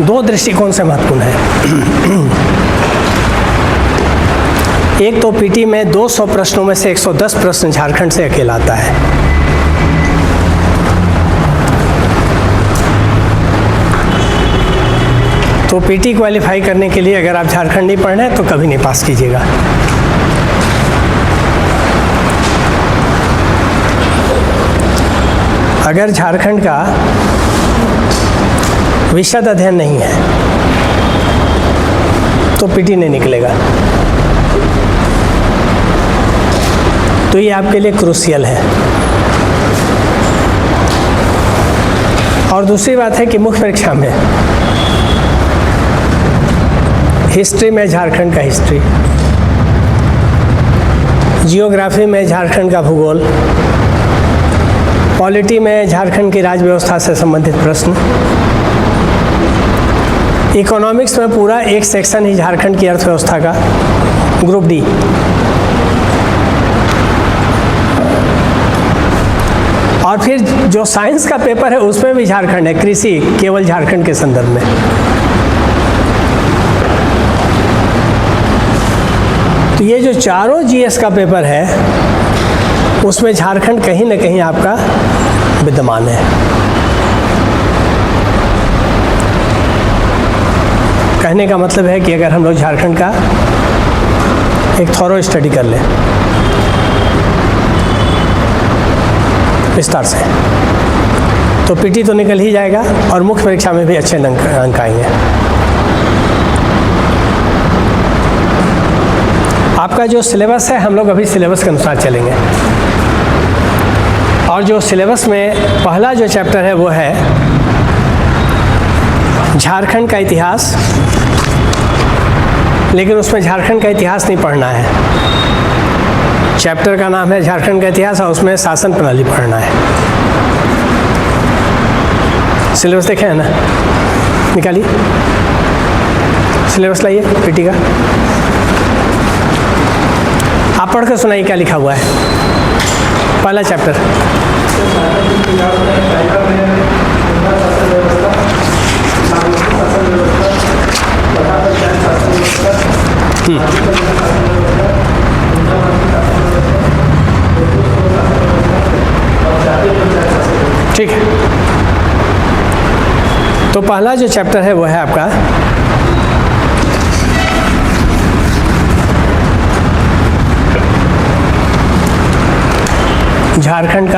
दो दृष्टिकोण से महत्वपूर्ण है। एक तो पीटी में 200 प्रश्नों में से 110 प्रश्न झारखंड से अकेला आता है। तो पीटी क्वालिफाई करने के लिए अगर आप झारखंड नहीं पढ़ रहे हैं तो कभी नहीं पास कीजिएगा। अगर झारखंड का विशद अध्ययन नहीं है तो पीटी नहीं निकलेगा। तो ये आपके लिए क्रूशियल है। और दूसरी बात है कि मुख्य परीक्षा में हिस्ट्री में झारखंड का हिस्ट्री, जियोग्राफी में झारखंड का भूगोल, पॉलिटी में झारखंड की राज्य व्यवस्था से संबंधित प्रश्न, इकोनॉमिक्स में पूरा एक सेक्शन ही झारखंड की अर्थव्यवस्था का, ग्रुप डी। और फिर जो साइंस का पेपर है उसमें भी झारखंड है, कृषि केवल झारखंड के संदर्भ में। तो ये जो चारों जीएस का पेपर है उसमें झारखंड कहीं ना कहीं आपका विद्यमान है। कहने का मतलब है कि अगर हम लोग झारखंड का एक थॉरो स्टडी कर लें विस्तार से तो पीटी तो निकल ही जाएगा और मुख्य परीक्षा में भी अच्छे अंक आएंगे। आपका जो सिलेबस है हम लोग अभी सिलेबस के अनुसार चलेंगे। और जो सिलेबस में पहला जो चैप्टर है वो है झारखंड का इतिहास, लेकिन उसमें झारखंड का इतिहास नहीं पढ़ना है। चैप्टर का नाम है झारखंड का इतिहास और उसमें शासन प्रणाली पढ़ना है। सिलेबस देखे हैं ना, निकालिए सिलेबस, लाइए पीटी का। आप पढ़ कर सुनाइए क्या लिखा हुआ है। पहला चैप्टर ठीक है। तो पहला जो चैप्टर है वो है आपका झारखंड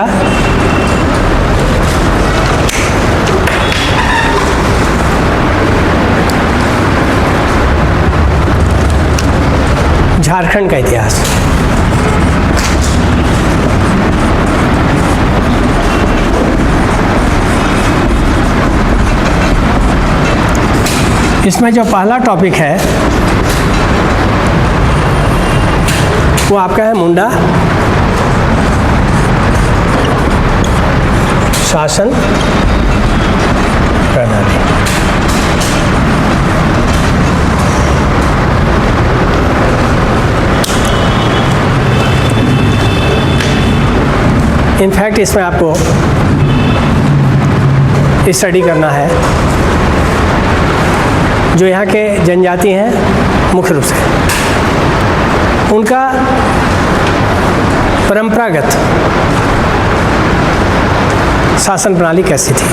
का इतिहास। इसमें जो पहला टॉपिक है वो आपका है मुंडा शासन प्रणाली। इनफैक्ट इसमें आपको स्टडी करना है जो यहाँ के जनजाति हैं मुख्य रूप से उनका परंपरागत शासन प्रणाली कैसी थी,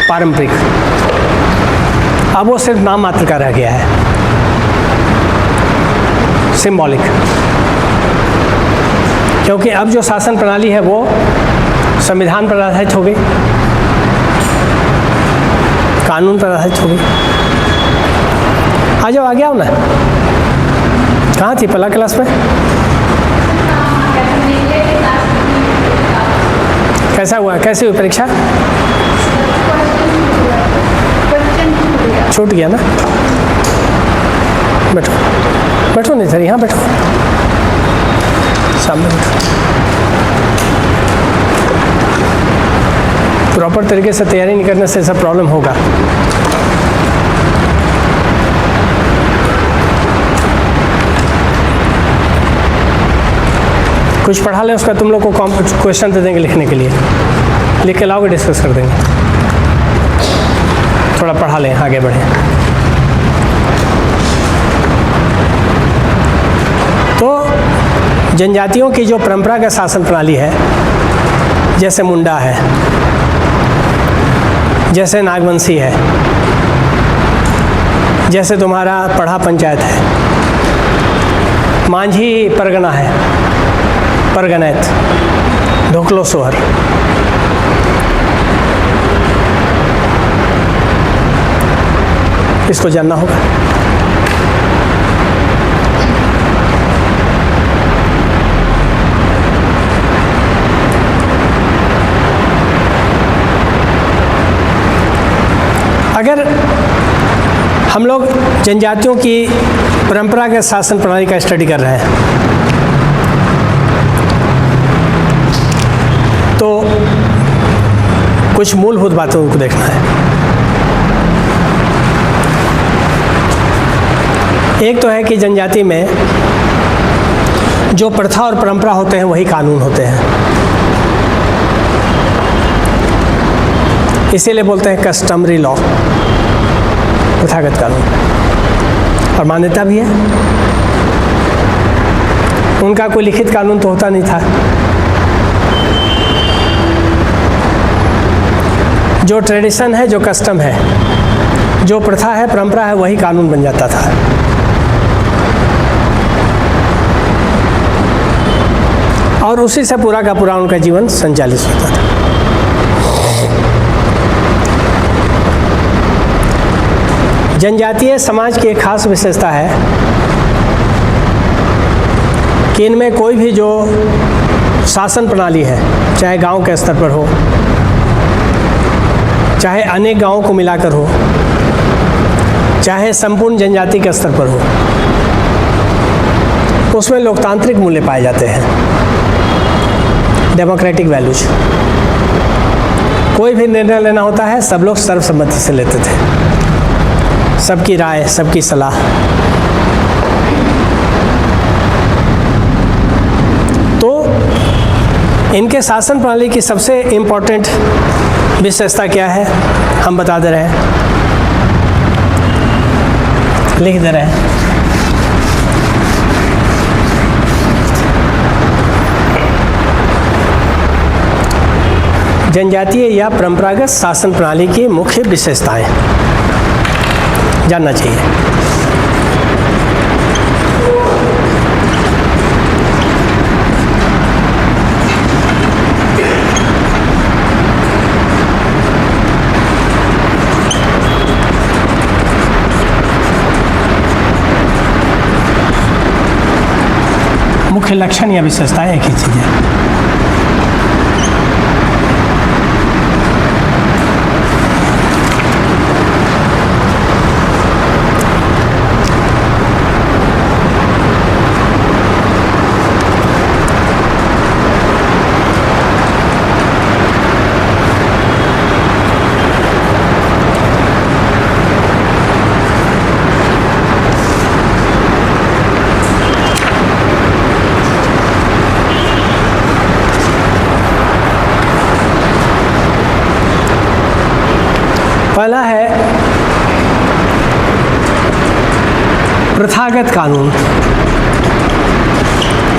पारंपरिक। अब वो सिर्फ नाम मात्र का रह गया है, सिंबॉलिक। क्योंकि अब जो शासन प्रणाली है वो संविधान पर आधारित हो गई, कानून पर आधारित हो गई। आ जाओ, आ गया हो ना। कहाँ थी पहला क्लास में? कैसा हुआ, कैसी हुई परीक्षा? छूट गया ना। बैठो बैठो, नहीं सर यहाँ बैठो, सामने बैठो। प्रॉपर तरीके से तैयारी नहीं करने से सब प्रॉब्लम होगा। कुछ पढ़ा ले, उसका तुम लोग को क्वेश्चन दे देंगे लिखने के लिए, लिख के लाओगे, डिस्कस कर देंगे। थोड़ा पढ़ा लें, आगे बढ़ें। तो जनजातियों की जो परंपरागत शासन प्रणाली है, जैसे मुंडा है, जैसे नागवंशी है, जैसे तुम्हारा पढ़ा पंचायत है, मांझी परगना है, परगनैत, ढोकलो सोहर, इसको जानना होगा। अगर हम लोग जनजातियों की परंपरागत शासन प्रणाली का स्टडी कर रहे हैं तो कुछ मूलभूत बातों को देखना है। एक तो है कि जनजाति में जो प्रथा और परंपरा होते हैं वही कानून होते हैं, इसीलिए बोलते हैं कस्टमरी लॉ, प्रथागत कानून, और मान्यता भी है। उनका कोई लिखित कानून तो होता नहीं था। जो ट्रेडिशन है, जो कस्टम है, जो प्रथा है, परंपरा है, वही कानून बन जाता था। और उसी से पूरा का पूरा उनका जीवन संचालित होता था। जनजातीय समाज की एक खास विशेषता है कि इनमें कोई भी जो शासन प्रणाली है, चाहे गांव के स्तर पर हो, चाहे अनेक गांवों को मिलाकर हो, चाहे संपूर्ण जनजाति के स्तर पर हो, उसमें लोकतांत्रिक मूल्य पाए जाते हैं, डेमोक्रेटिक वैल्यूज। कोई भी निर्णय लेना होता है, सब लोग सर्वसम्मति से लेते थे, सबकी राय, सबकी सलाह। तो इनके शासन प्रणाली की सबसे इम्पोर्टेंट विशेषता क्या है, हम बता दे रहे हैं, लिख दे रहे हैं। जनजातीय या परंपरागत शासन प्रणाली की मुख्य विशेषताएं जानना चाहिए। मुख्य लक्षण या विशेषताएं एक ही चीज है। पहला है प्रथागत कानून।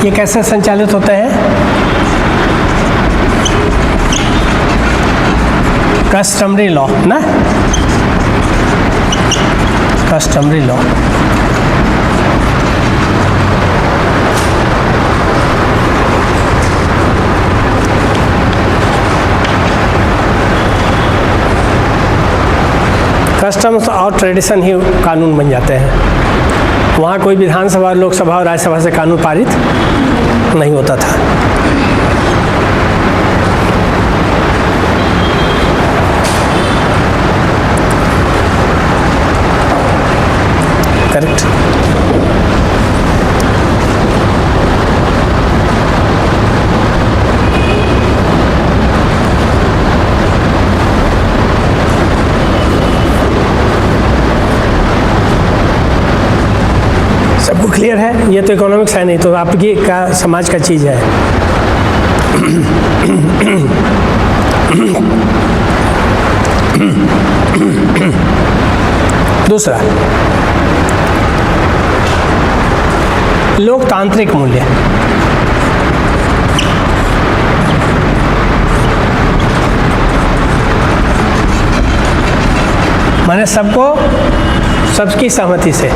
ये कैसे संचालित होते हैं? कस्टमरी लॉ ना, कस्टमरी लॉ। कस्टम्स और ट्रेडिशन ही कानून बन जाते हैं। वहाँ कोई विधानसभा, लोकसभा और राज्यसभा से कानून पारित नहीं होता था। करेक्ट। सबको क्लियर है? ये तो इकोनॉमिक्स है, नहीं तो आपकी का समाज का चीज़ है। दूसरा, लोकतांत्रिक मूल्य। माने सबकी सहमति से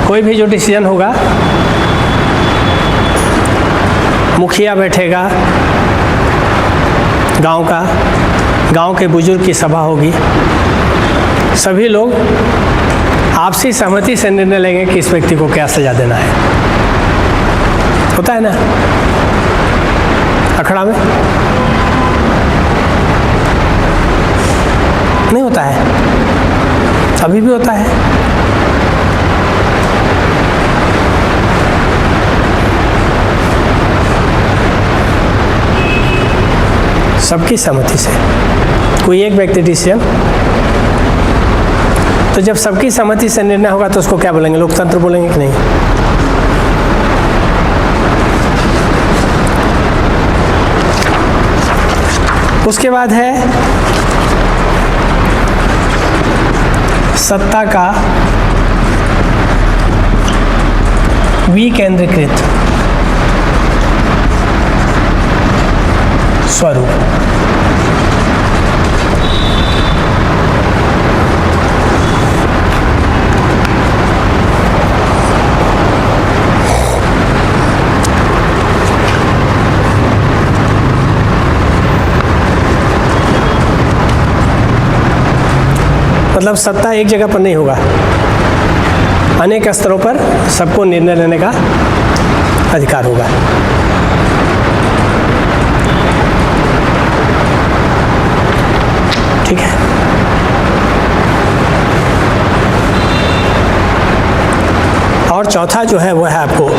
कोई भी जो डिसीजन होगा, मुखिया बैठेगा गांव के बुजुर्ग की सभा होगी, सभी लोग आपसी सहमति से निर्णय लेंगे कि इस व्यक्ति को क्या सजा देना है। होता है ना अखड़ा में? नहीं होता है? अभी भी होता है। सबकी सहमति से कोई एक व्यक्ति डिसीजन, तो जब सबकी सहमति से निर्णय होगा तो उसको क्या बोलेंगे? लोकतंत्र बोलेंगे कि नहीं? उसके बाद है सत्ता का विकेंद्रीकृत स्वरूप। मतलब सत्ता एक जगह पर नहीं होगा, अनेक स्तरों पर सबको निर्णय लेने का अधिकार होगा। ठीक है। और चौथा जो है वो है आपको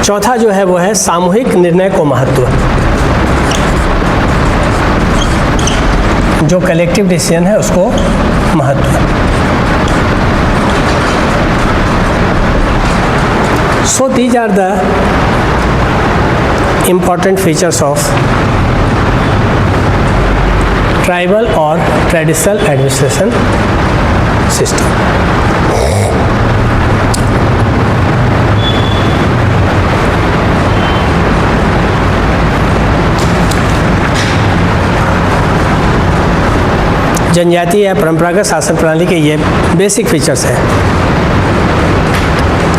चौथा जो है वो है सामूहिक निर्णय को महत्व। जो कलेक्टिव डिसीजन है उसको महत्व। So these are the important features of tribal or traditional administration system. जनजातीय या परंपरागत शासन प्रणाली के ये बेसिक फीचर्स हैं।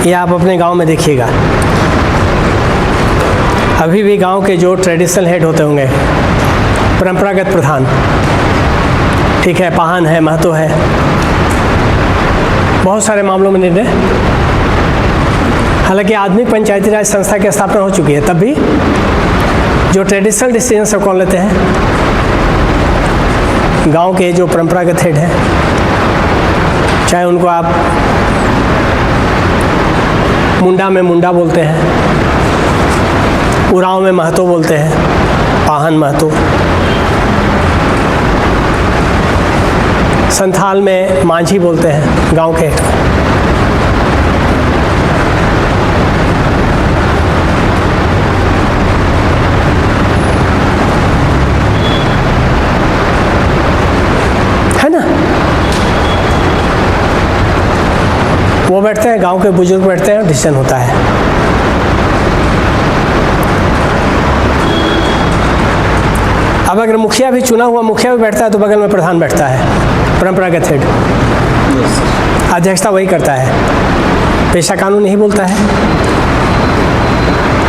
ये आप अपने गांव में देखिएगा, अभी भी गांव के जो ट्रेडिशनल हेड होते होंगे, परंपरागत प्रधान, ठीक है, पाहन है, महतो है, बहुत सारे मामलों में निर्णय। हालांकि आधुनिक पंचायती राज संस्था की स्थापना हो चुकी है, तब भी जो ट्रेडिशनल डिसीजन सब कौन लेते हैं? गांव के जो परंपरागत हेड हैं, चाहे उनको आप मुंडा में मुंडा बोलते हैं, उरांव में महतो बोलते हैं, पाहन महतो, संथाल में माझी बोलते हैं गांव के हेड को। वो बैठते हैं, गांव के बुजुर्ग बैठते हैं, डिसीजन होता है। अब अगर मुखिया भी चुना हुआ मुखिया भी बैठता है तो बगल में प्रधान बैठता है, परंपरागत हेड, अध्यक्षता वही करता है। पेशा कानून यही बोलता है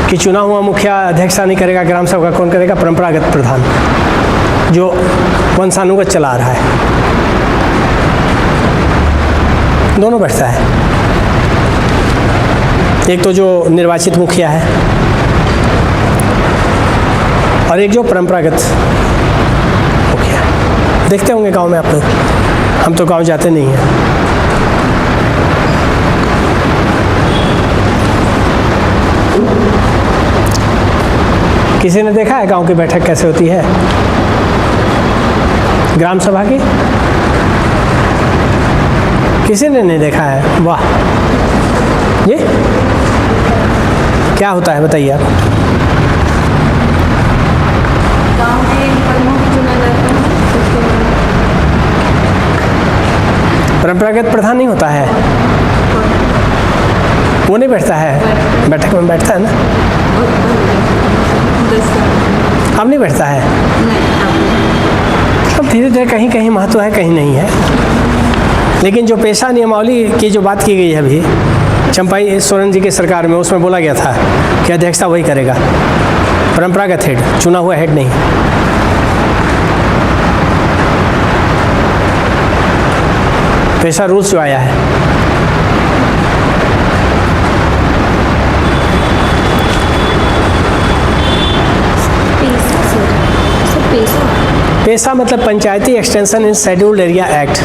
कि चुना हुआ मुखिया अध्यक्षता नहीं करेगा, ग्राम सभा कौन करेगा? परंपरागत प्रधान, जो वंशानुगत चला रहा है। दोनों बैठता है, एक तो जो निर्वाचित मुखिया है और एक जो परंपरागत मुखिया है। देखते होंगे गांव में आप लोग, हम तो गांव जाते नहीं हैं। किसी ने देखा है गांव की बैठक कैसे होती है, ग्राम सभा की? किसी ने नहीं देखा है? वाह, ये क्या होता है बताइए आप। गाँव के प्रमुख चुना जाता है, परंपरागत प्रधान नहीं होता है, वो नहीं बैठता है, बैठक में बैठता है ना, अब नहीं बैठता है। अब धीरे धीरे कहीं कहीं महत्व है, कहीं नहीं है। लेकिन जो पेशा नियमावली की जो बात की गई है अभी चंपाई सोरेन जी की सरकार में, उसमें बोला गया था कि अध्यक्षता वही करेगा, परंपरागत हेड, चुना हुआ हेड नहीं। पेशा रूल्स जो आया है, पेशा मतलब Panchayati extension in scheduled area act.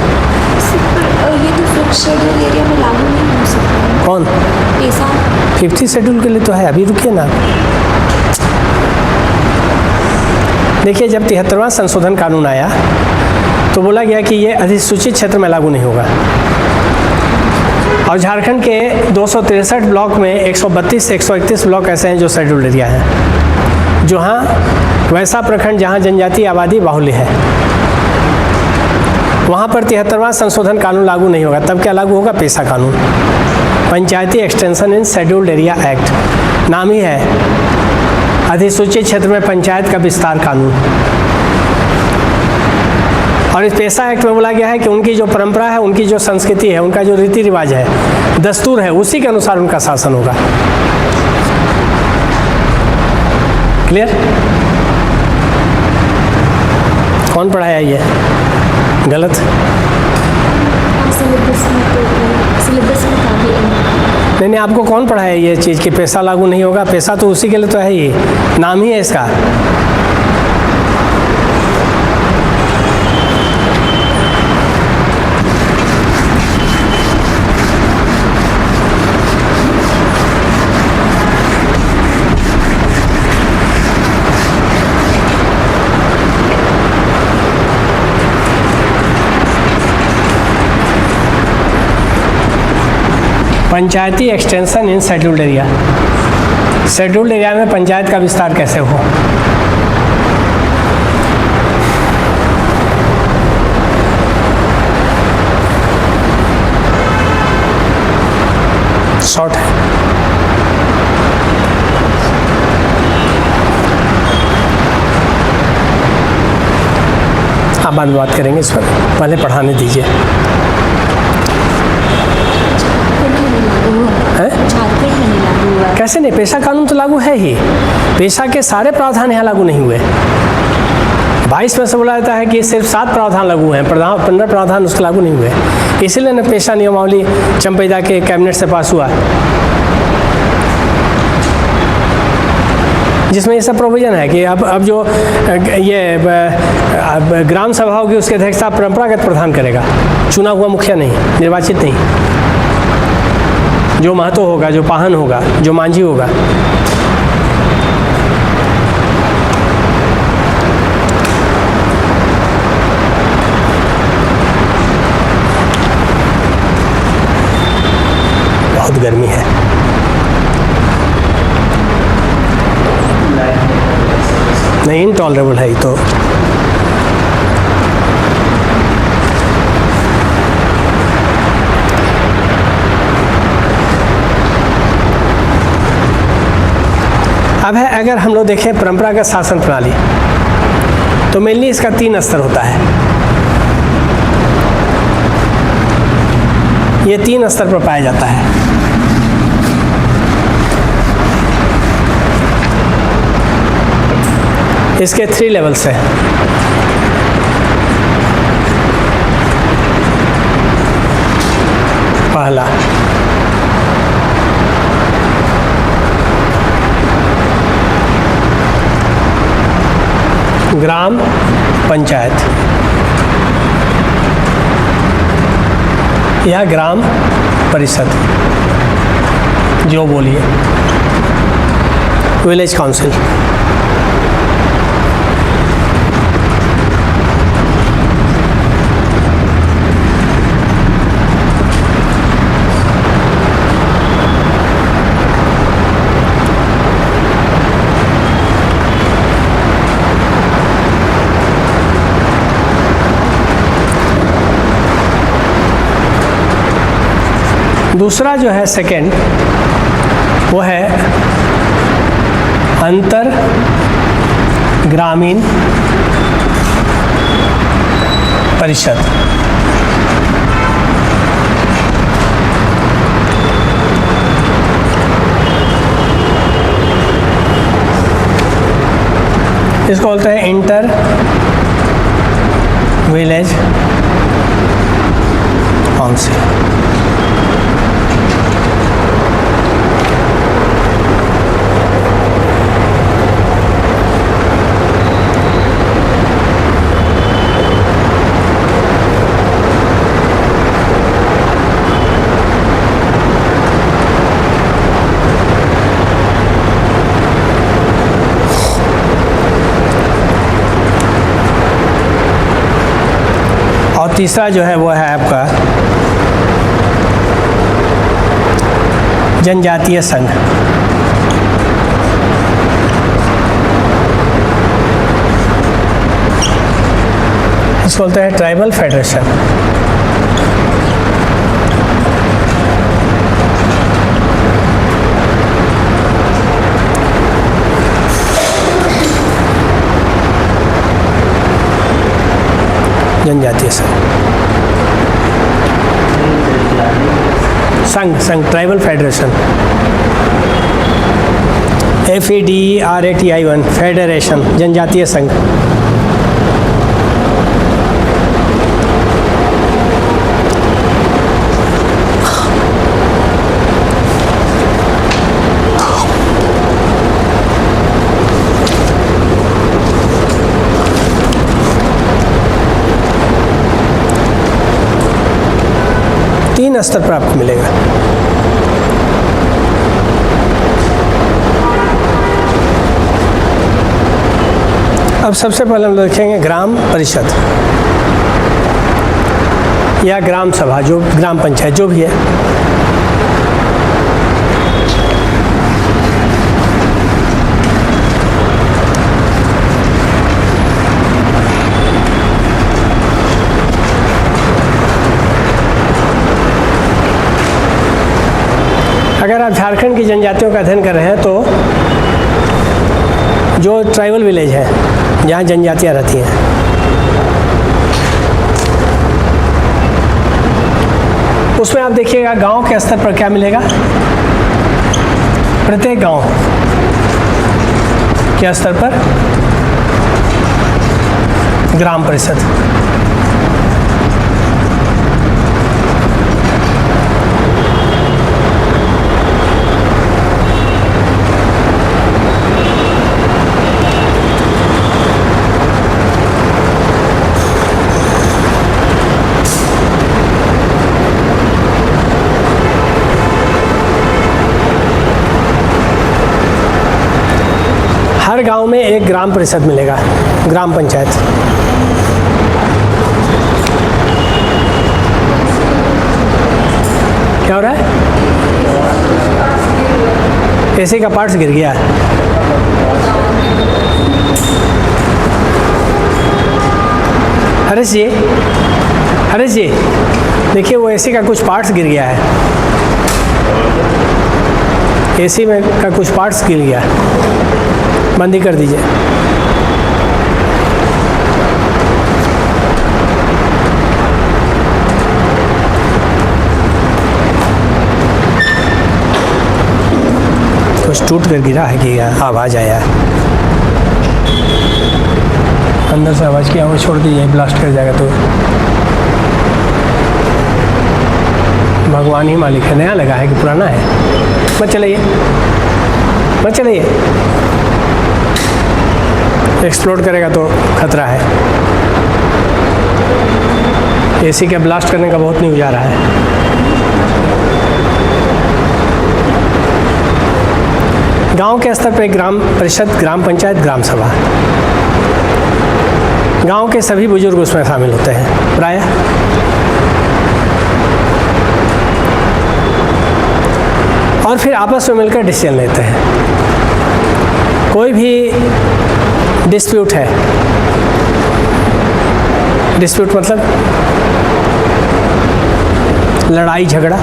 ये तो फिफ्थ शेड्यूल एरिया में लागू नहीं हो सकता। कौन? पेशा 50 शेड्यूल के लिए तो है, अभी रुकिए ना। देखिए, जब 73वां संशोधन कानून आया तो बोला गया कि ये अधिसूचित क्षेत्र में लागू नहीं होगा। और झारखंड के 263 ब्लॉक में 132 से 131 ब्लॉक ऐसे हैं जो शेड्यूल्ड एरिया हैं, जहाँ वैसा प्रखंड जहाँ जनजातीय आबादी बाहुल्य है, वहाँ पर 73वां संशोधन कानून लागू नहीं होगा। तब क्या लागू होगा? पेशा कानून, Panchayati extension in scheduled area act, नाम ही है अधिसूचित क्षेत्र में पंचायत का विस्तार कानून। और इस पेशा एक्ट में बोला गया है कि उनकी जो परंपरा है, उनकी जो संस्कृति है, उनका जो रीति रिवाज है, दस्तूर है, उसी के अनुसार उनका शासन होगा। क्लियर? कौन पढ़ाया ये? गलत? सिलेबस में काफ़ी नहीं, आपको कौन पढ़ाया ये चीज़ कि पैसा लागू नहीं होगा? पैसा तो उसी के लिए तो है, ही नाम ही है इसका। Panchayati extension in scheduled area, scheduled area में पंचायत का विस्तार कैसे हो? शॉर्ट है। आप बाद में बात करेंगे इस पर, पहले पढ़ाने दीजिए। झारखंड में नहीं लागू हुआ। कैसे नहीं? पेशा कानून तो लागू है ही, पेशा के सारे प्रावधान यहाँ लागू नहीं हुए। 22 में से बोला जाता है कि सिर्फ 7 प्रावधान लागू हैं, 15 प्रावधान उसके लागू नहीं हुए। इसीलिए न पेशा नियमावली चंपैदा के कैबिनेट से पास हुआ, जिसमें ये सब प्रोविजन है कि अब जो ये ग्राम सभा होगी उसकी अध्यक्षता परंपरागत प्रधान करेगा, चुना हुआ मुखिया नहीं, निर्वाचित नहीं। जो महतो होगा, जो पाहन होगा, जो मांझी होगा। बहुत गर्मी है। नहीं, इनटॉलरेबल है ये तो। अब है, अगर हम लोग देखें परंपरागत शासन प्रणाली, तो मेनली इसका 3 स्तर होता है। ये 3 स्तर पर पाया जाता है। इसके 3 लेवल्स हैं। पहला, ग्राम पंचायत या ग्राम परिषद, जो बोलिए, विलेज काउंसिल। दूसरा जो है सेकंड, वो है अंतर ग्रामीण परिषद। इसको बोलते हैं इंटर विलेज काउंसिल। और तीसरा जो है वो है आपका जनजातीय संघ। इसको बोलते हैं ट्राइबल फेडरेशन। जनजातीय संघ ट्राइबल फेडरेशन, FEDERATION फेडरेशन, जनजातीय संघ। तीन स्तर पर आपको मिलेगा। अब सबसे पहले हम देखेंगे ग्राम परिषद या ग्राम सभा, जो ग्राम पंचायत जो भी है। अगर आप झारखंड की जनजातियों का अध्ययन कर रहे हैं तो जो ट्राइबल विलेज है जहाँ जनजातियाँ रहती हैं, उसमें आप देखिएगा गांव के स्तर पर क्या मिलेगा। प्रत्येक गांव के स्तर पर ग्राम परिषद। हर गांव में एक ग्राम परिषद मिलेगा, ग्राम पंचायत। क्या हो रहा है? एसी का पार्ट्स गिर गया है। हरीश जी देखिए, वो एसी का कुछ पार्ट्स गिर गया है। एसी में का कुछ पार्ट्स गिर गया है, बंद ही कर दीजिए। कुछ टूट कर गिरा है कि आवाज़ आया है? अंदर से आवाज़ की आवाज़ छोड़ दीजिए, ब्लास्ट कर जाएगा तो भगवान ही मालिक है। नया लगा है कि पुराना है? मत चलाइए, मत चलाइए, एक्सप्लोड करेगा तो खतरा है। एसी का ब्लास्ट करने का बहुत न्यूज़ आ रहा है। गांव के स्तर पर ग्राम परिषद, ग्राम पंचायत, ग्राम सभा। गांव के सभी बुजुर्ग उसमें शामिल होते हैं प्रायः। और फिर आपस में मिलकर डिसीजन लेते हैं। कोई भी डिस्प्यूट है, डिस्प्यूट मतलब लड़ाई झगड़ा,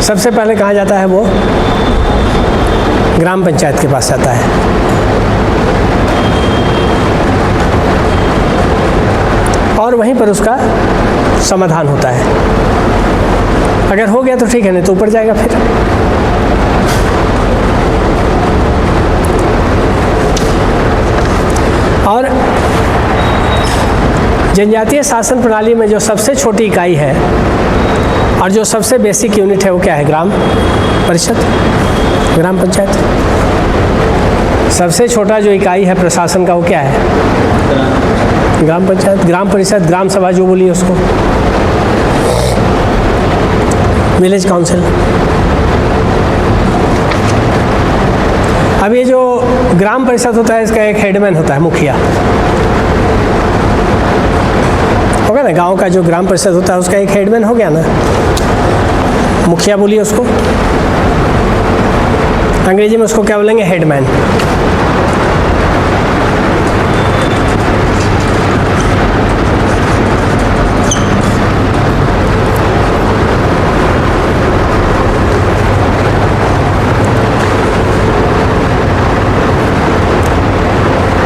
सबसे पहले कहाँ जाता है वो? ग्राम पंचायत के पास जाता है। और वहीं पर उसका समाधान होता है। अगर हो गया तो ठीक है, नहीं तो ऊपर जाएगा फिर। और जनजातीय शासन प्रणाली में जो सबसे छोटी इकाई है और जो सबसे बेसिक यूनिट है वो क्या है? ग्राम परिषद, ग्राम पंचायत। सबसे छोटा जो इकाई है प्रशासन का वो क्या है? ग्राम पंचायत, ग्राम परिषद, ग्राम सभा जो बोलिए उसको, विलेज काउंसिल। अब ये जो ग्राम परिषद होता है इसका एक हेडमैन होता है, मुखिया हो गया ना। गांव का जो ग्राम परिषद होता है उसका एक हेडमैन हो गया ना, मुखिया बोलिए उसको। अंग्रेजी में उसको क्या बोलेंगे? हेडमैन।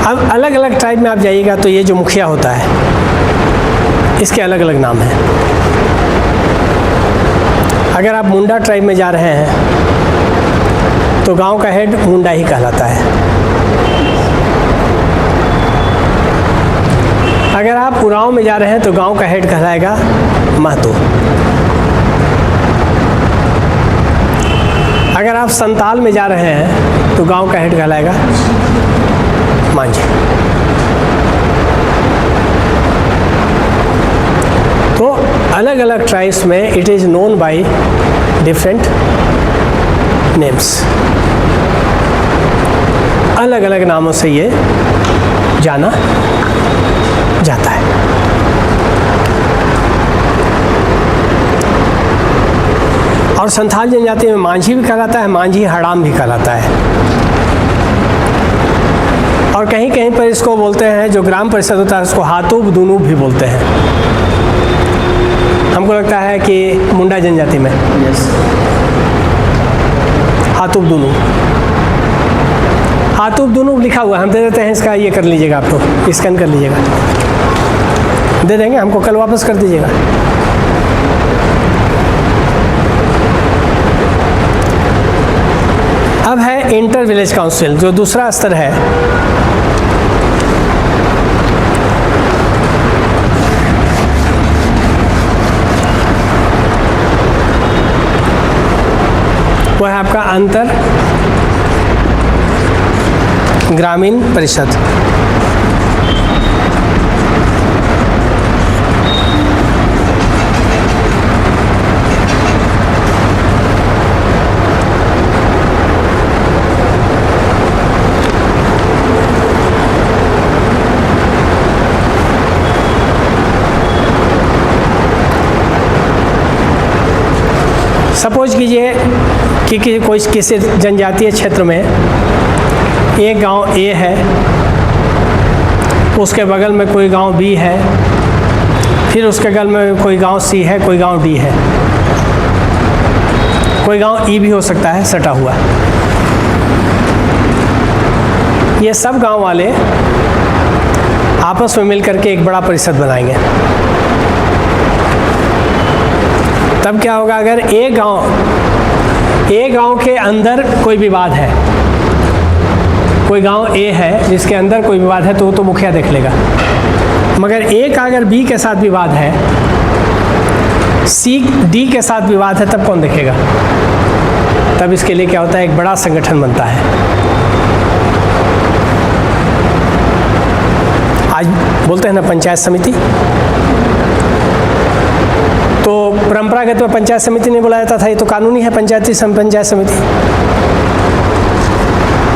अब अलग अलग ट्राइब में आप जाइएगा तो ये जो मुखिया होता है इसके अलग अलग नाम हैं। अगर आप मुंडा ट्राइब में जा रहे हैं तो गांव का हेड मुंडा ही कहलाता है। अगर आप उरांव में जा रहे हैं तो गांव का हेड कहलाएगा महतो। अगर आप संताल में जा रहे हैं तो गांव का हेड कहलाएगा मांझी। तो अलग अलग ट्राइब्स में it is known by different names, अलग अलग नामों से ये जाना जाता है। और संथाल जनजाति में मांझी भी कहलाता है, मांझी हड़ाम भी कहलाता है। और कहीं कहीं पर इसको बोलते हैं, जो ग्राम परिषद होता है उसको हातूब दूनूब भी बोलते हैं। हमको लगता है कि मुंडा जनजाति में हातूब दूनूब, हातूब दूनूब लिखा हुआ हम दे देते हैं। इसका ये कर लीजिएगा, आप लोग स्कैन कर लीजिएगा, दे देंगे, हमको कल वापस कर दीजिएगा। अब है इंटर विलेज काउंसिल, जो दूसरा स्तर है। वह है आपका अंतर ग्रामीण परिषद। सपोज कीजिए कि कोई किसी जनजातीय क्षेत्र में एक गांव ए है, उसके बगल में कोई गांव बी है, फिर उसके बगल में कोई गांव सी है, कोई गांव डी है, कोई गांव ई भी हो सकता है सटा हुआ। ये सब गांव वाले आपस में मिलकर के एक बड़ा परिषद बनाएंगे। तब क्या होगा? अगर एक गांव के अंदर कोई विवाद है, कोई गांव ए है जिसके अंदर कोई विवाद है, तो वो तो मुखिया देख लेगा। मगर ए का अगर बी के साथ विवाद है, सी डी के साथ विवाद है, तब कौन देखेगा? तब इसके लिए क्या होता है? एक बड़ा संगठन बनता है। आज बोलते हैं ना पंचायत समिति, तो परंपरागत में पंचायत समिति नहीं बोला जाता था, ये तो कानूनी है पंचायत समिति।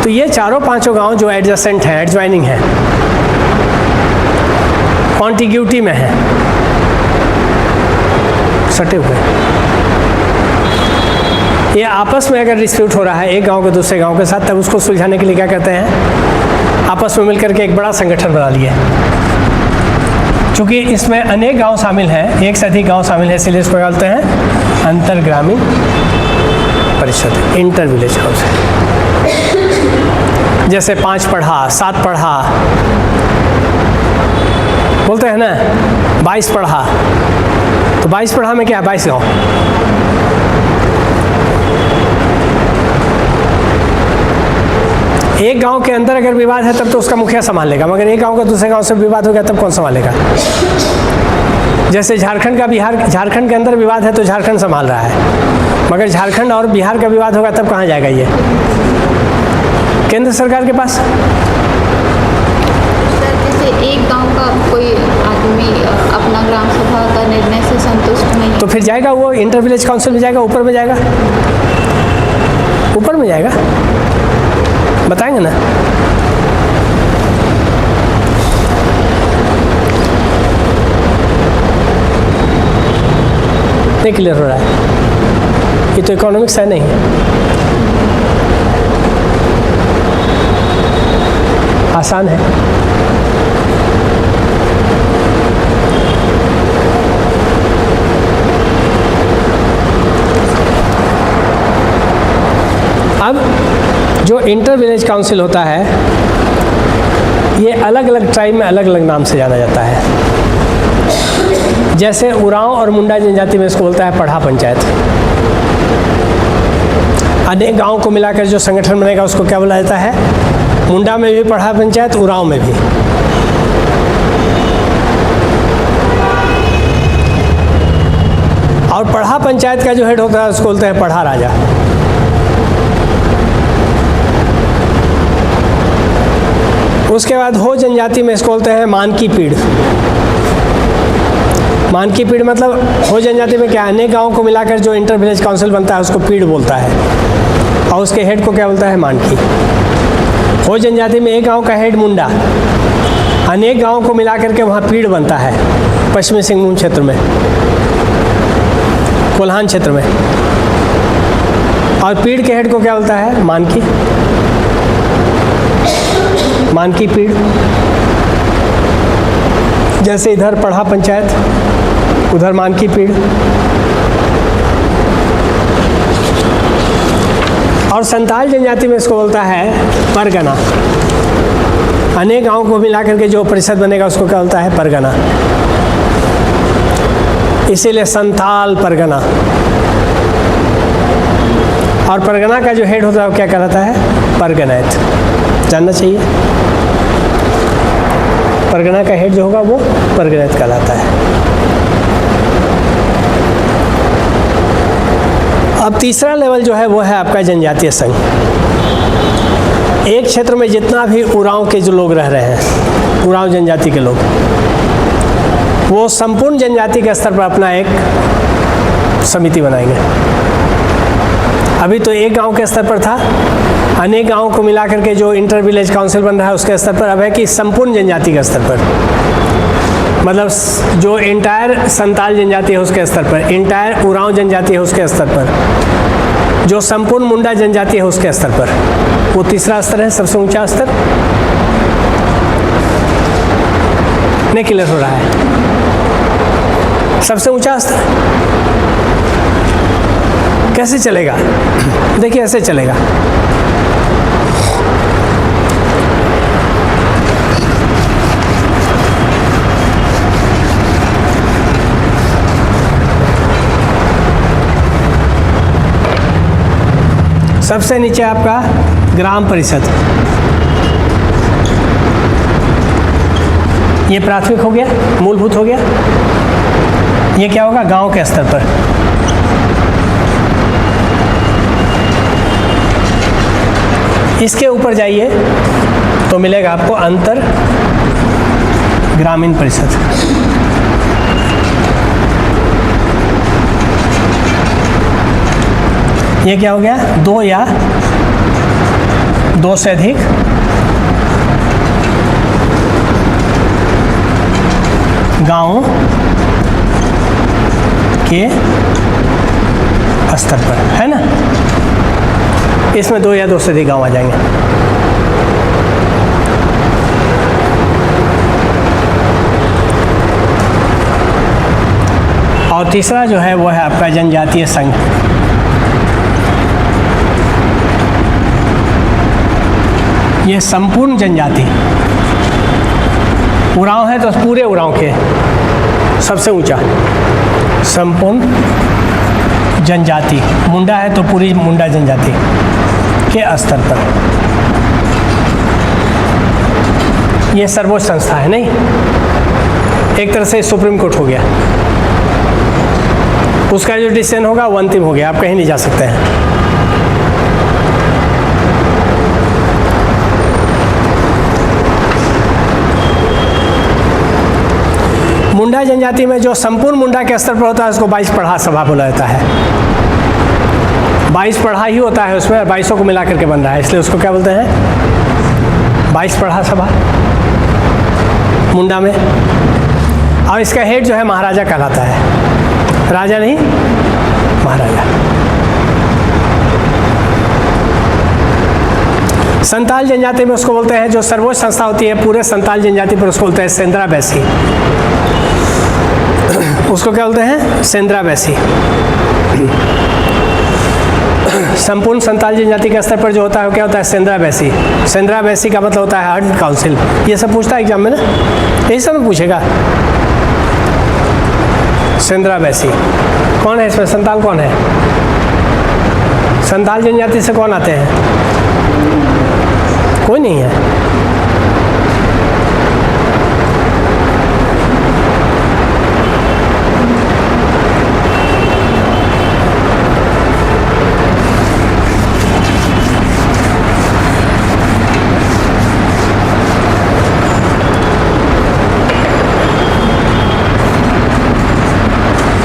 तो ये चारों पांचों गांव जो एडजेसेंट हैं, एडजॉइनिंग हैं, कॉन्टिग्यूटी में हैं, सटे हुए, ये आपस में अगर डिस्प्यूट हो रहा है एक गांव के दूसरे गांव के साथ, तब उसको सुलझाने के लिए क्या कहते हैं? आपस में मिलकर के एक बड़ा संगठन बना लिए। चूँकि इसमें अनेक गांव शामिल हैं, एक से अधिक गांव शामिल है, इसलिए इसको बोलते हैं अंतर ग्रामीण परिषद, इंटर विलेज काउंसिल। जैसे 5 पढ़ा, 7 पढ़ा बोलते हैं ना, 22 पढ़ा, तो 22 पढ़ा में क्या है, 22 गाँव। एक गांव के अंदर अगर विवाद है तब तो उसका मुखिया संभालेगा, मगर एक गांव का दूसरे गांव से विवाद हो गया तब कौन संभालेगा। जैसे झारखंड का झारखंड के अंदर विवाद है तो झारखंड संभाल रहा है, मगर झारखंड और बिहार का विवाद होगा तब कहाँ जाएगा ये, केंद्र सरकार के पास। सर जैसे एक गांव का कोई आदमी अपना ग्राम सभा का निर्णय से संतुष्ट नहीं, तो फिर जाएगा वो इंटर विलेज काउंसिल में जाएगा, ऊपर में जाएगा, ऊपर में जाएगा, बताएंगे ना। नहीं क्लियर हो रहा है, ये तो इकोनॉमिक्स है नहीं, आसान है। अब जो इंटर विलेज काउंसिल होता है ये अलग अलग ट्राइब में अलग अलग नाम से जाना जाता है। जैसे उरांव और मुंडा जनजाति में इसको बोलता है पढ़ा पंचायत। अनेक गांव को मिलाकर जो संगठन बनेगा उसको क्या बोला जाता है, मुंडा में भी पढ़ा पंचायत, उरांव में भी। और पढ़ा पंचायत का जो हेड होता है उसको बोलते हैं पढ़ा राजा। उसके बाद हो जनजाति में इसको बोलते हैं मानकी पीढ़। मानकी पीढ़ मतलब हो जनजाति में क्या, अनेक गांवों को मिलाकर जो इंटर विलेज काउंसिल बनता है उसको पीढ़ बोलता है, और उसके हेड को क्या बोलता है, मानकी। हो जनजाति में एक गांव का हेड मुंडा, अनेक गांवों को मिलाकर के वहाँ पीढ़ बनता है, पश्चिमी सिंहभूम क्षेत्र में, कोल्हान क्षेत्र में, और पीढ़ के हेड को क्या बोलता है, मानकी। मानकी पीढ़। जैसे इधर पढ़ा पंचायत, उधर मानकी पीढ़। और संताल जनजाति में इसको बोलता है परगना। अनेक गांवों को मिला करके जो परिषद बनेगा उसको क्या बोलता है, परगना। इसीलिए संताल परगना। और परगना का जो हेड होता है वो क्या कहलाता है, परगनायत। जानना चाहिए, परगना का हेड जो होगा वो परगनायत कहलाता है। अब तीसरा लेवल जो है वो है आपका जनजातीय संघ। एक क्षेत्र में जितना भी उरांव के जो लोग रह रहे हैं, उरांव जनजाति के लोग, वो संपूर्ण जनजाति के स्तर पर अपना एक समिति बनाएंगे। अभी तो एक गांव के स्तर पर था, अनेक गांवों को मिलाकर के जो इंटर विलेज काउंसिल बन रहा है उसके स्तर पर अब है कि संपूर्ण जनजाति के स्तर पर, मतलब जो इंटायर संताल जनजाति है उसके स्तर पर, इंटायर उरांव जनजाति है उसके स्तर पर, जो संपूर्ण मुंडा जनजाति है उसके स्तर पर। वो तीसरा स्तर है, सबसे ऊंचा स्तर। नहीं क्लियर हो रहा है, सबसे ऊंचा स्तर कैसे चलेगा, देखिए ऐसे चलेगा। सबसे नीचे आपका ग्राम परिषद, ये प्राथमिक हो गया, मूलभूत हो गया। ये क्या होगा, गांव के स्तर पर। इसके ऊपर जाइए तो मिलेगा आपको अंतर ग्रामीण परिषद। ये क्या हो गया, 2 या 2 से अधिक गांवों के स्तर पर, है ना। इसमें 2 या 2 से अधिक गांव आ जाएंगे। और तीसरा जो है वो है आपका जनजातीय संघ। ये संपूर्ण जनजाति। उरांव है तो पूरे उरांव के सबसे ऊंचा संपूर्ण जनजाति। मुंडा है तो पूरी मुंडा जनजाति के स्तर पर। यह सर्वोच्च संस्था है, नहीं, एक तरह से सुप्रीम कोर्ट हो गया। उसका जो डिसीजन होगा वो अंतिम हो गया, आप कहीं नहीं जा सकते हैं। मुंडा जनजाति में जो संपूर्ण मुंडा के स्तर पर होता है उसको 22 पढ़ा सभा बोला जाता है। 22 पढ़ा ही होता है उसमें, 22 को मिला करके बन रहा है, इसलिए उसको क्या बोलते हैं, 22 पढ़ा सभा मुंडा में। और इसका हेड जो है महाराजा कहलाता है, राजा नहीं महाराजा। संताल जनजाति में उसको बोलते हैं, जो सर्वोच्च संस्था होती है पूरे संताल जनजाति पर, उसको बोलते हैं सेंद्रा बैसी। उसको क्या बोलते हैं, सेंद्रा बैसी। संपूर्ण संताल जनजाति के स्तर पर जो होता है वो क्या होता है, सेंद्रा बैसी। सेंद्रा बैसी का मतलब होता है हर्ड काउंसिल। ये सब पूछता है एग्जाम में ना, यही सब पूछेगा। सेंद्रा बैसी कौन है इसमें, संताल कौन है, संताल जनजाति से कौन आते हैं, कोई नहीं है।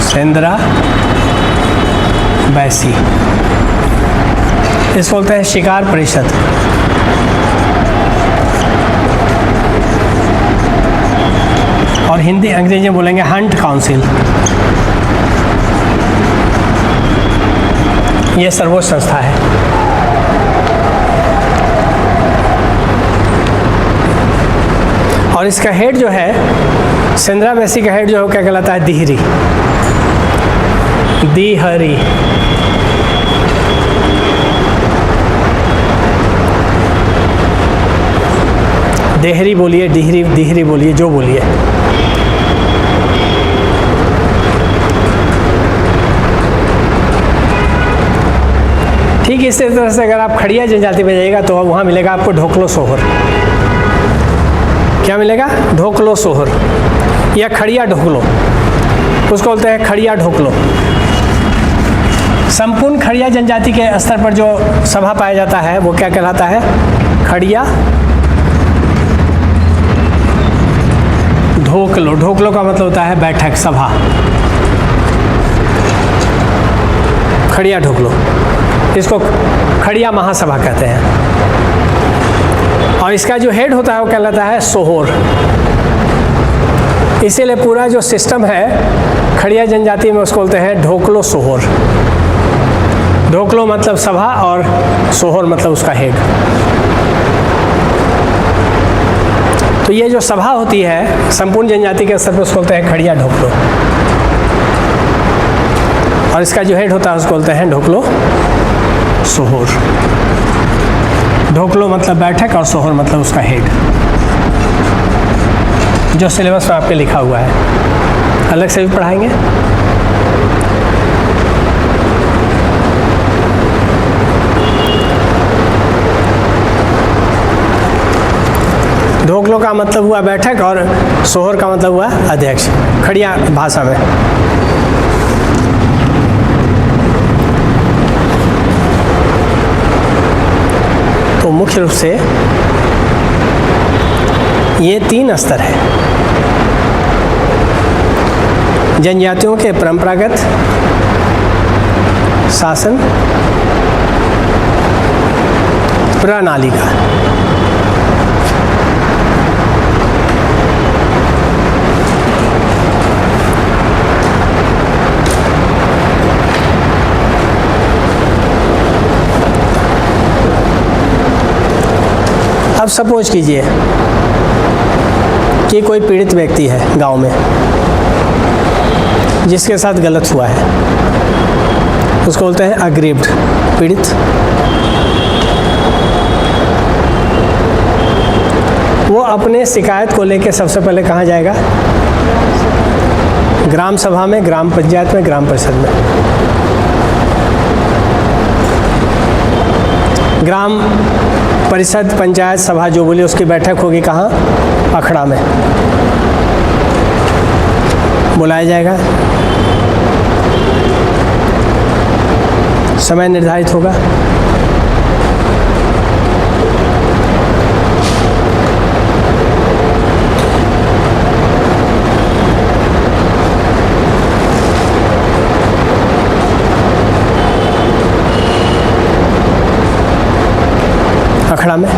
सेंद्रा बैसी, इस बोलते हैं शिकार परिषद। और हिंदी अंग्रेजी में बोलेंगे हंट काउंसिल। यह सर्वोच्च संस्था है। और इसका हेड जो है, सेंद्रा बैसी का हेड जो है क्या कहलाता है, दिहरी। दिहरी देहरी बोलिए, डिहरी दिहरी बोलिए, जो बोलिए। ठीक इसी तरह से अगर आप खड़िया जनजाति में जाइएगा तो वहाँ मिलेगा आपको ढोकलो सोहर। क्या मिलेगा, ढोकलो सोहर या खड़िया ढोकलो, उसको बोलते हैं खड़िया ढोकलो। संपूर्ण खड़िया जनजाति के स्तर पर जो सभा पाया जाता है वो क्या कहलाता है, खड़िया ढोकलो। ढोकलो का मतलब होता है बैठक सभा, खड़िया ढोकलो। इसको खड़िया महासभा कहते हैं। और इसका जो हेड होता है वो कहलाता है सोहोर। इसीलिए पूरा जो सिस्टम है खड़िया जनजाति में उसको बोलते हैं ढोकलो सोहोर। ढोकलो मतलब सभा और सोहोर मतलब उसका हेड। तो ये जो सभा होती है संपूर्ण जनजाति के स्तर पर उसको बोलते हैं खड़िया ढोकलो। और इसका जो हेड होता है उसको बोलते हैं ढोकलो सोहोर। ढोकलो मतलब बैठक और सोहोर मतलब उसका हेड, जो सिलेबस में आपके लिखा हुआ है। अलग से भी पढ़ाएंगे। ढोकलो का मतलब हुआ बैठक और सोहर का मतलब हुआ अध्यक्ष खड़िया भाषा में। तो मुख्य रूप से ये 3 स्तर है। जनजातियों के परंपरागत शासन प्रणाली का। अब सपोज कीजिए कि कोई पीड़ित व्यक्ति है गांव में जिसके साथ गलत हुआ है, उसको बोलते हैं अग्रीव्ड, पीड़ित। वो अपने शिकायत को लेकर सबसे पहले कहाँ जाएगा? ग्राम सभा में, ग्राम पंचायत में, ग्राम परिषद में। ग्राम परिषद, पंचायत सभा जो बोली, उसकी बैठक होगी कहाँ? अखड़ा में बुलाया जाएगा, समय निर्धारित होगा। अखड़ा में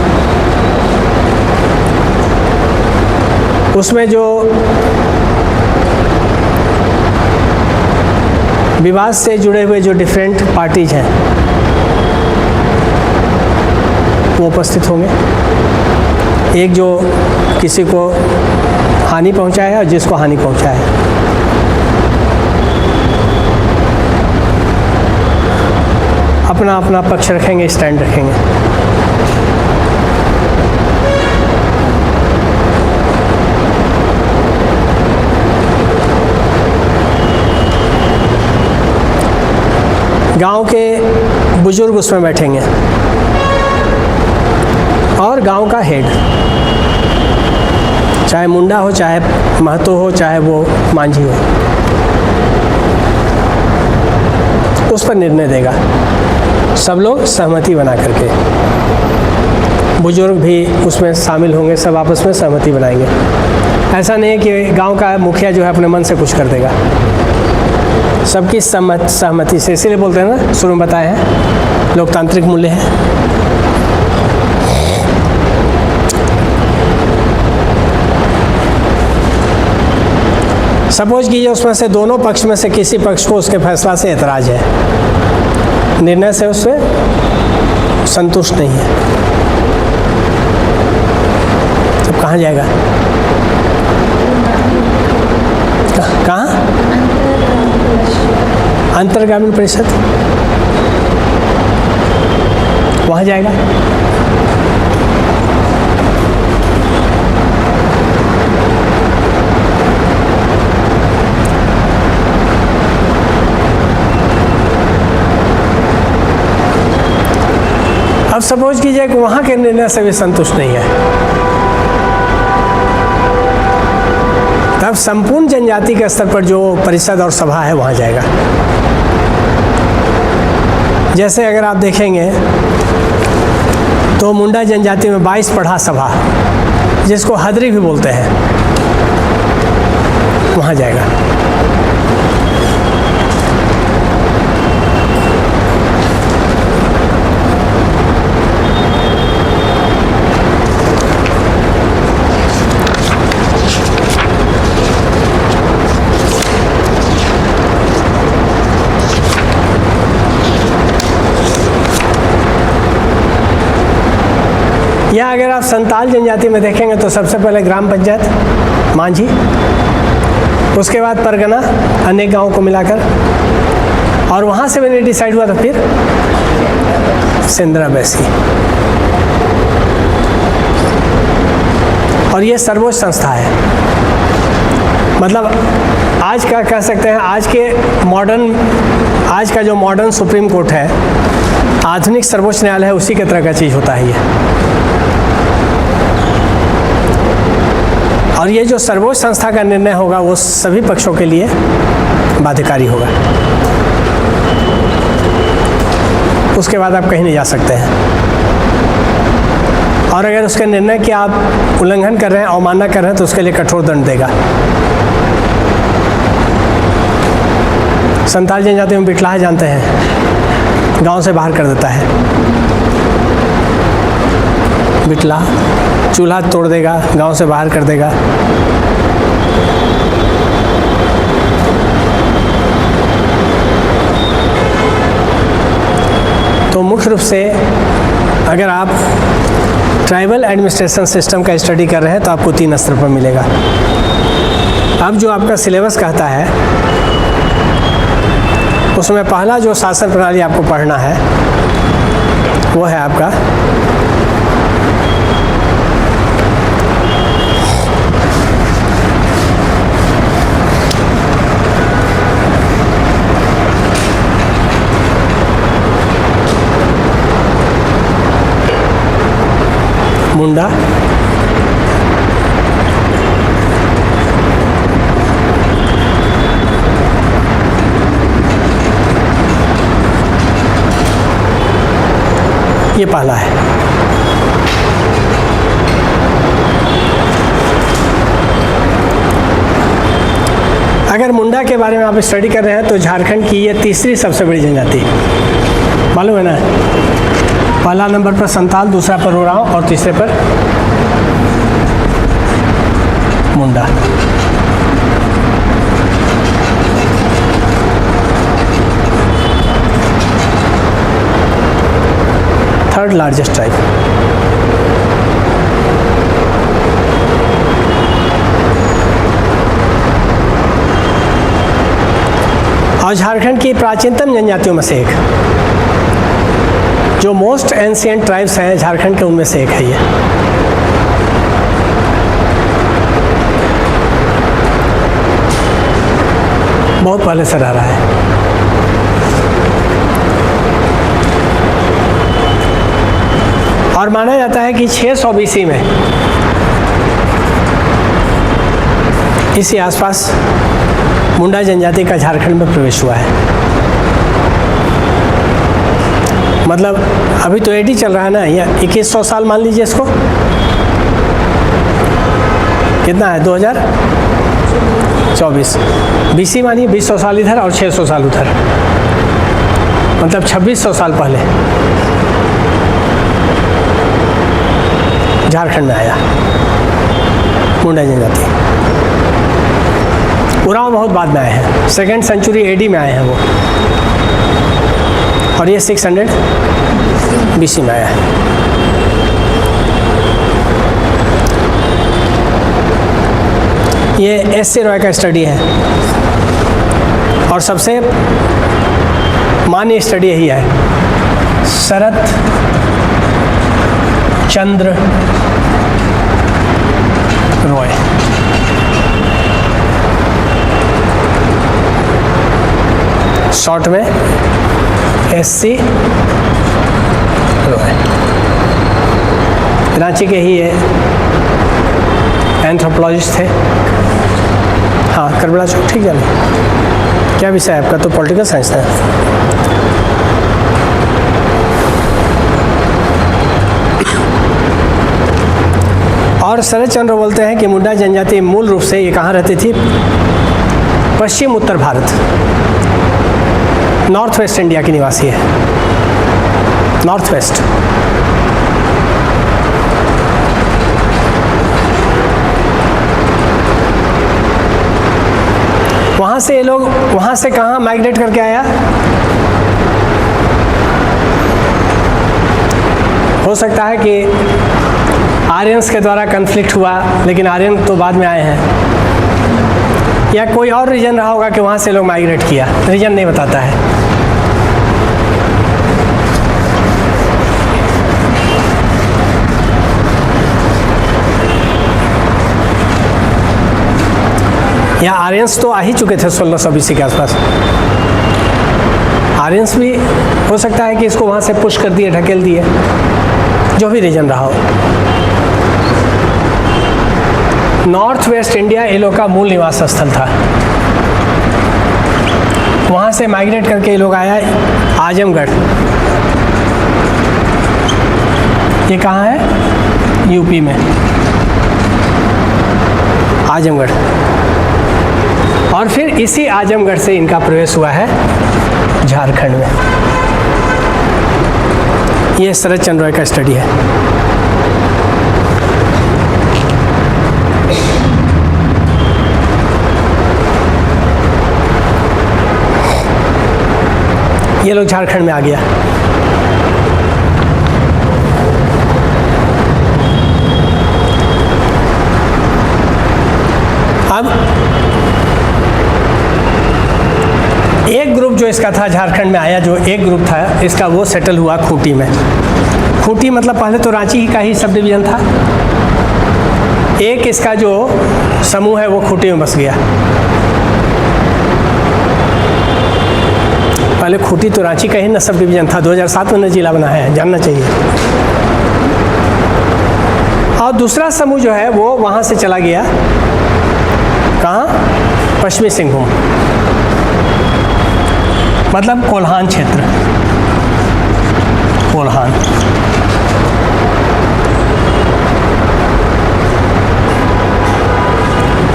उसमें जो विवाद से जुड़े हुए जो डिफरेंट पार्टीज हैं वो उपस्थित होंगे। एक जो किसी को हानि पहुंचाया है और जिसको हानि पहुंचाया है। अपना अपना पक्ष रखेंगे, स्टैंड रखेंगे। गांव के बुजुर्ग उसमें बैठेंगे और गांव का हेड, चाहे मुंडा हो, चाहे महतो हो, चाहे वो मांझी हो, उस पर निर्णय देगा। सब लोग सहमति बना करके, बुजुर्ग भी उसमें शामिल होंगे, सब आपस में सहमति बनाएंगे। ऐसा नहीं है कि गांव का मुखिया जो है अपने मन से कुछ कर देगा, सबकी सहमति से। इसीलिए बोलते हैं ना, शुरू में बताए हैं, लोकतांत्रिक मूल्य है। सपोज कीजिए उसमें से दोनों पक्ष में से किसी पक्ष को उसके फैसला से एतराज है, निर्णय से उससे संतुष्ट नहीं है, तब कहाँ जाएगा? कहाँ? अंतर ग्रामीण परिषद, वहाँ जाएगा। अब सपोज कीजिए कि वहाँ के निर्णय से भी संतुष्ट नहीं है, तब संपूर्ण जनजाति के स्तर पर जो परिषद और सभा है वहाँ जाएगा। जैसे अगर आप देखेंगे तो मुंडा जनजाति में 22 पढ़ा सभा, जिसको हदरी भी बोलते हैं, वहाँ जाएगा। या अगर आप संताल जनजाति में देखेंगे तो सबसे पहले ग्राम पंचायत, मांझी, उसके बाद परगना, अनेक गांवों को मिलाकर, और वहाँ से मैंने डिसाइड हुआ तो फिर सिंदरा बैसी। और ये सर्वोच्च संस्था है। मतलब आज का कह सकते हैं, आज का जो मॉडर्न सुप्रीम कोर्ट है, आधुनिक सर्वोच्च न्यायालय है, उसी के तरह का चीज़ होता है ये। और ये जो सर्वोच्च संस्था का निर्णय होगा वो सभी पक्षों के लिए बाध्यकारी होगा। उसके बाद आप कहीं नहीं जा सकते हैं। और अगर उसके निर्णय की आप उल्लंघन कर रहे हैं, अवमानना कर रहे हैं, तो उसके लिए कठोर दंड देगा। संताल जनजाति में बिटलाह जानते हैं, गांव से बाहर कर देता है। बिटलाह चूल्हा तोड़ देगा, गांव से बाहर कर देगा। तो मुख्य रूप से अगर आप ट्राइबल एडमिनिस्ट्रेशन सिस्टम का स्टडी कर रहे हैं तो आपको 3 स्तर पर मिलेगा। अब जो आपका सिलेबस कहता है उसमें पहला जो शासन प्रणाली आपको पढ़ना है वो है आपका मुंडा, ये पहला है। अगर मुंडा के बारे में आप स्टडी कर रहे हैं तो झारखंड की ये तीसरी सबसे बड़ी जनजाति, मालूम है ना? पहला नंबर पर संताल, दूसरा पर उरांव और तीसरे पर मुंडा। Third largest tribe. और झारखंड की प्राचीनतम जनजातियों में से एक, जो मोस्ट एंशिएंट ट्राइब्स हैं झारखंड के, उनमें से एक है ये। बहुत पहले से रह रहा है। और माना जाता है कि 600 BC में इसी आसपास मुंडा जनजाति का झारखंड में प्रवेश हुआ है। मतलब अभी तो एडी चल रहा है ना, या 2100 साल मान लीजिए इसको। कितना है? 2024 BC मानिए, 200 साल इधर और 600 साल उधर, मतलब 2600 साल पहले झारखंड में आया मुंडा जनजाति। उरांव बहुत बाद में आए हैं, 2nd सेंचुरी AD में आए हैं वो, और ये 600 BC में आया है। ये S.C. रॉय का स्टडी है और सबसे मान्य स्टडी यही है, शरत चंद्र रॉय। शॉर्ट में S.C. रॉय, रांची के ही ये एंथ्रोपोलॉजिस्ट थे। हाँ, करबला चौक, ठीक है। क्या विषय है आपका? तो पॉलिटिकल साइंस था। और शरद चंद्र बोलते हैं कि मुंडा जनजाति मूल रूप से ये कहाँ रहती थी? पश्चिम उत्तर भारत, नॉर्थ वेस्ट इंडिया की निवासी है। नॉर्थ वेस्ट, वहाँ से ये लोग, वहाँ से कहाँ माइग्रेट करके आया? हो सकता है कि आर्यंस के द्वारा कन्फ्लिक्ट हुआ, लेकिन आर्यन तो बाद में आए हैं, या कोई और रीजन रहा होगा कि वहाँ से लोग माइग्रेट किया। रीजन नहीं बताता है। या आर्यंस तो आ ही चुके थे 1600 BC के आसपास। आर्यंस भी हो सकता है कि इसको वहाँ से पुश कर दिए, ढकेल दिए, जो भी रीजन रहा हो। नॉर्थ वेस्ट इंडिया ये लोग का मूल निवास स्थल था। वहाँ से माइग्रेट करके ये लोग आया आजमगढ़। ये कहाँ है? यूपी में, आजमगढ़। और फिर इसी आजमगढ़ से इनका प्रवेश हुआ है झारखंड में। ये शरद चंद्र रॉय का स्टडी है। ये लोग झारखंड में आ गया। अब एक ग्रुप जो इसका था झारखंड में आया, जो एक ग्रुप था इसका, वो सेटल हुआ खूंटी में। खूंटी मतलब पहले तो रांची का ही सब डिवीजन था। एक इसका जो समूह है वो खूंटी में बस गया। पहले खूंटी तो रांची का ही ना सब डिवीजन था। 2007 में जिला बना है, जानना चाहिए। और दूसरा समूह जो है वो वहाँ से चला गया कहाँ? पश्चिमी सिंहभूम, मतलब कोल्हान क्षेत्र, कोल्हान।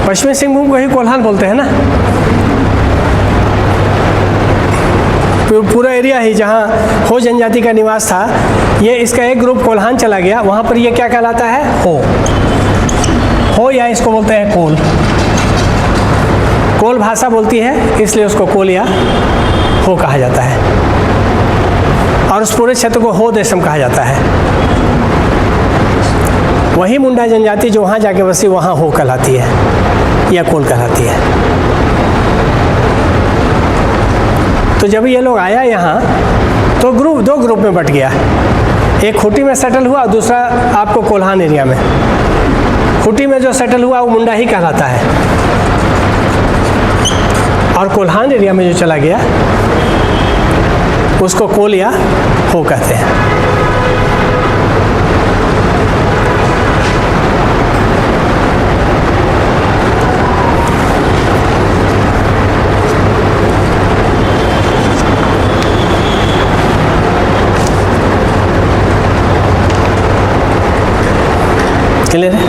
पश्चिमी सिंहभूम को ही कोल्हान बोलते हैं ना। पूरा एरिया ही जहाँ हो जनजाति का निवास था, ये इसका एक ग्रुप कोल्हान चला गया, वहाँ पर ये क्या कहलाता है? हो या इसको बोलते हैं कोल। कोल भाषा बोलती है, इसलिए उसको कोल या हो कहा जाता है, और उस पूरे क्षेत्र को हो देशम कहा जाता है। वही मुंडा जनजाति जो वहाँ जाके बसी, वहाँ हो कहलाती है या कोल कहलाती है। तो जब ये लोग आया यहाँ, तो दो ग्रुप में बट गया। एक खूंटी में सेटल हुआ, दूसरा आपको कोल्हान एरिया में। खूंटी में जो सेटल हुआ वो मुंडा ही कहलाता है, और कोल्हान एरिया में जो चला गया उसको कोल या हो कहते हैं। क्लियर है?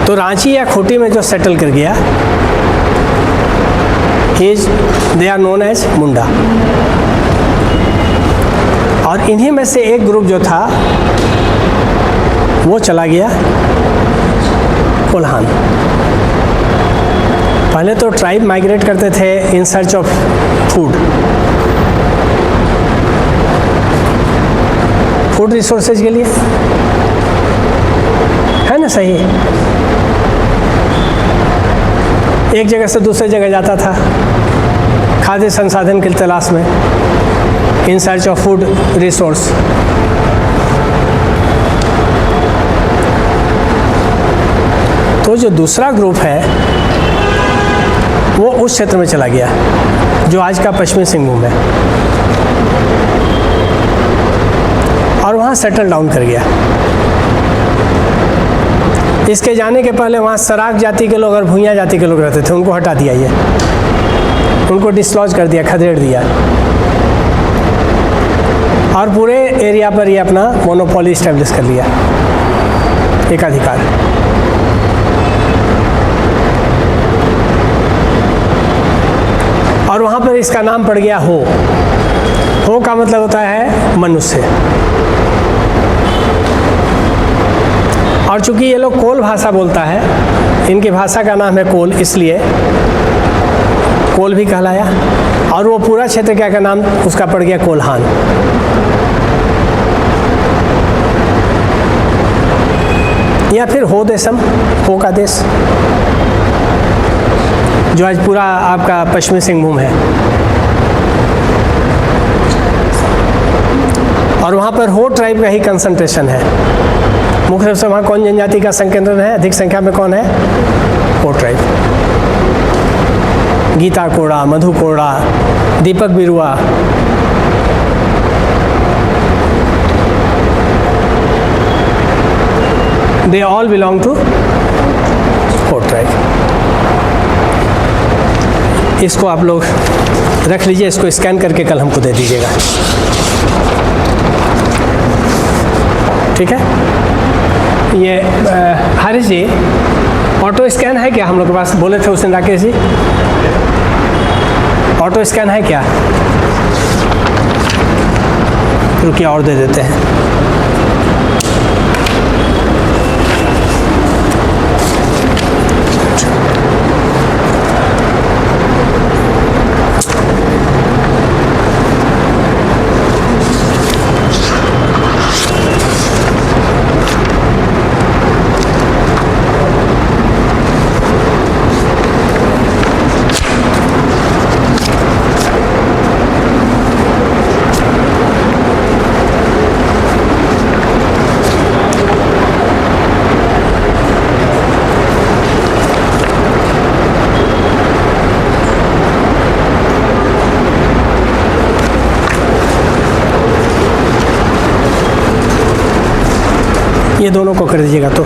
तो रांची या खूंटी में जो सेटल कर गया, दे आर नोन एज मुंडा। और इन्हीं में से एक ग्रुप जो था वो चला गया कोल्हान। पहले तो ट्राइब माइग्रेट करते थे in search of food resources के लिए, है ना? सही। एक जगह से दूसरी जगह जाता था खाद्य संसाधन की तलाश में, in search of food resource. तो जो दूसरा ग्रुप है वो उस क्षेत्र में चला गया जो आज का पश्चिमी सिंहभूम है, और वहाँ सेटल डाउन कर गया। इसके जाने के पहले वहाँ सराक जाति के लोग और भूइयाँ जाति के लोग रहते थे, उनको हटा दिया, ये उनको डिसलॉज कर दिया, खदेड़ दिया, और पूरे एरिया पर ये अपना मोनोपोली इस्टेब्लिश कर लिया, एकाधिकार। और वहाँ पर इसका नाम पड़ गया हो का मतलब होता है मनुष्य। और चूंकि ये लोग कोल भाषा बोलता है, इनकी भाषा का नाम है कोल, इसलिए कोल भी कहलाया। और वो पूरा क्षेत्र क्या का नाम उसका पड़ गया कोल्हान। या फिर हो देशम, हो का देश, जो आज पूरा आपका पश्चिमी सिंहभूम है। और वहाँ पर हो ट्राइब का ही कंसंट्रेशन है। मुख्य रूप से वहाँ कौन जनजाति का संकेंद्रण है? अधिक संख्या में कौन है? Ho tribe. Geeta Koda, Madhu Koda, Deepak Birua, they all belong to Ho tribe. इसको आप लोग रख लीजिए, इसको स्कैन करके कल हमको दे दीजिएगा, ठीक है? ये हरीश जी, ऑटो स्कैन है क्या हम लोग के पास? बोले थे उस दिन राकेश जी, ऑटो स्कैन है क्या? रुकिए और दे देते हैं। ये दोनों को कर दीजिएगा, तो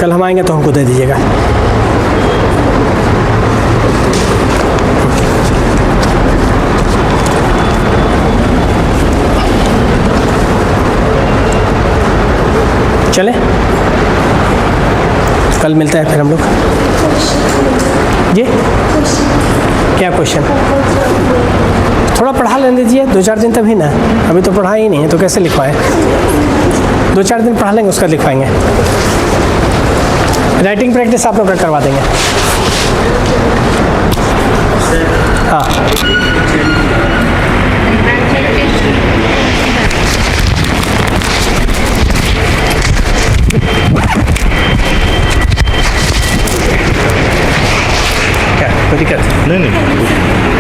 कल हम आएंगे तो हमको दे दीजिएगा। चले, कल मिलते हैं फिर हम लोग। जी क्या क्वेश्चन? थोड़ा पढ़ा लेने दीजिए, 2-4 दिन तभी ना, अभी तो पढ़ा ही नहीं है तो कैसे लिखवाएं? 2-4 दिन पढ़ा लेंगे, उसका लिखवाएंगे। राइटिंग प्रैक्टिस आप लोग का करवा देंगे। हाँ क्या कोई दिक्कत? नहीं नहीं